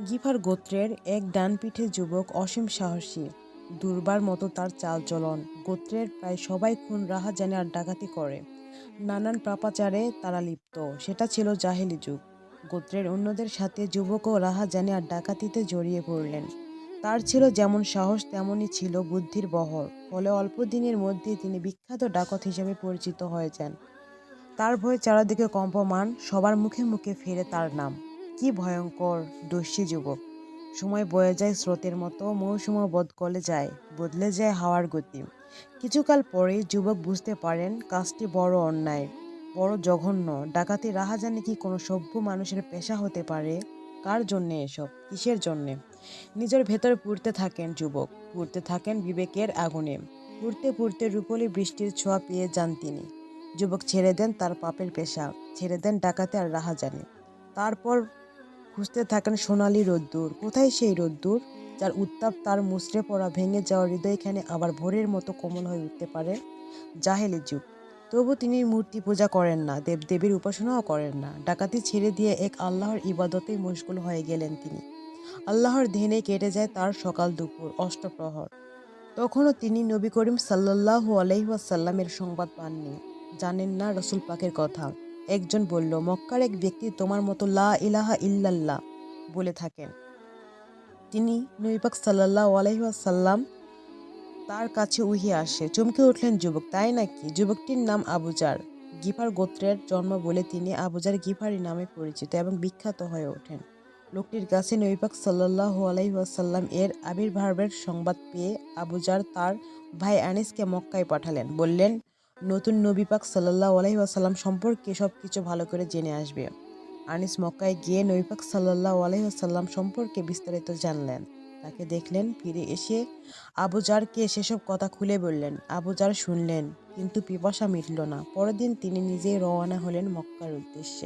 গিফার গোত্রের এক ডানপিঠে যুবক, অসীম সাহসী, দুর্বার মতো তার চালচলন। গোত্রের প্রায় সবাই খুন, রাহাজানি আর ডাকাতি করে। নানান পাপাচারে তারা লিপ্ত। সেটা ছিল জাহেলি যুগ। গোত্রের অন্যদের সাথে যুবকও রাহাজানি আর ডাকাতিতে জড়িয়ে পড়লেন। তার ছিল যেমন সাহস, তেমনই ছিল বুদ্ধির বহর। ফলে অল্প দিনের মধ্যেই তিনি বিখ্যাত ডাকাত হিসেবে পরিচিত হয়ে যান। তার ভয়ে চারদিকে কম্পমান, সবার মুখে মুখে ফেরে তার নাম। কি ভয়ঙ্কর দস্যি যুবক! সময় বয়ে যায় স্রোতের মতো, মৌসুমও বদলে যায় হাওয়ার গতি। কিছুকাল পরেই যুবক বুঝতে পারেন কাজটি বড় অন্যায়, বড় জঘন্য। ডাকাতি, রাহাজানি কি কোনো সভ্য মানুষের পেশা হতে পারে? কার জন্যে এসব? কিসের জন্যে? নিজের ভেতর পুড়তে থাকেন বিবেকের আগুনে। পুড়তে পুড়তে রূপলি বৃষ্টির ছোঁয়া পেয়ে যান তিনি। যুবক ছেড়ে দেন তার পাপের পেশা, ছেড়ে দেন ডাকাতি আর রাহাজানি। তারপর খুঁজতে থাকেন সোনালি রোদ্দুর। কোথায় সেই রোদ্দুর, যার উত্তাপ তার মুচড়ে পড়া ভেঙে যাওয়া হৃদয়খানে আবার ভোরের মতো কোমল হয়ে উঠতে পারে? জাহেলি যুগ। তবু তিনি মূর্তি পূজা করেন না, দেবদেবীর উপাসনাও করেন না। ডাকাতি ছেড়ে দিয়ে এক আল্লাহর ইবাদতেই মশগুল হয়ে গেলেন তিনি। আল্লাহর ধ্যানে কেটে যায় তার সকাল দুপুর, অষ্টপ্রহর। তখনও তিনি নবী করিম সাল্লাল্লাহু আলাইহি ওয়াসাল্লামের সংবাদ পাননি, জানেন না রসুল পাকের কথা। একজন বলল, মক্কার এক ব্যক্তি তোমার মতো লা ইলাহা ইল্লাল্লাহ বলে থাকেন। তিনি নবী পাক সাল্লাল্লাহু আলাইহি ওয়াসাল্লাম তার কাছে উহি আসে। চমকে উঠলেন যুবক। তাই নাকি? যুবকটির নাম আবুজার। গিফার গোত্রের জন্ম বলে তিনি আবুজার গিফারি নামে পরিচিত এবং বিখ্যাত হয়ে ওঠেন। লোকটির কাছে নবী পাক সাল্লাল্লাহু আলাইহি ওয়াসাল্লাম এর আবির্ভাবের সংবাদ পেয়ে আবুজার তার ভাই আনিসকে মক্কায় পাঠালেন। বললেন, নতুন নবী পাক সাল্লাল্লাহু আলাইহি ওয়াসাল্লাম সম্পর্কে সবকিছু ভালো করে জেনে আসবে। আনিস মক্কায় গিয়ে নবী পাক সাল্লাল্লাহু আলাইহি ওয়াসাল্লাম সম্পর্কে বিস্তারিত জানলেন। তাকে দেখলেন। ফিরে এসে আবুজারকে সেসব কথা খুলে বললেন। আবুজার শুনলেন, কিন্তু পিপাসা মিটল না। পরের দিন তিনি নিজেই রওনা হলেন মক্কার উদ্দেশ্যে।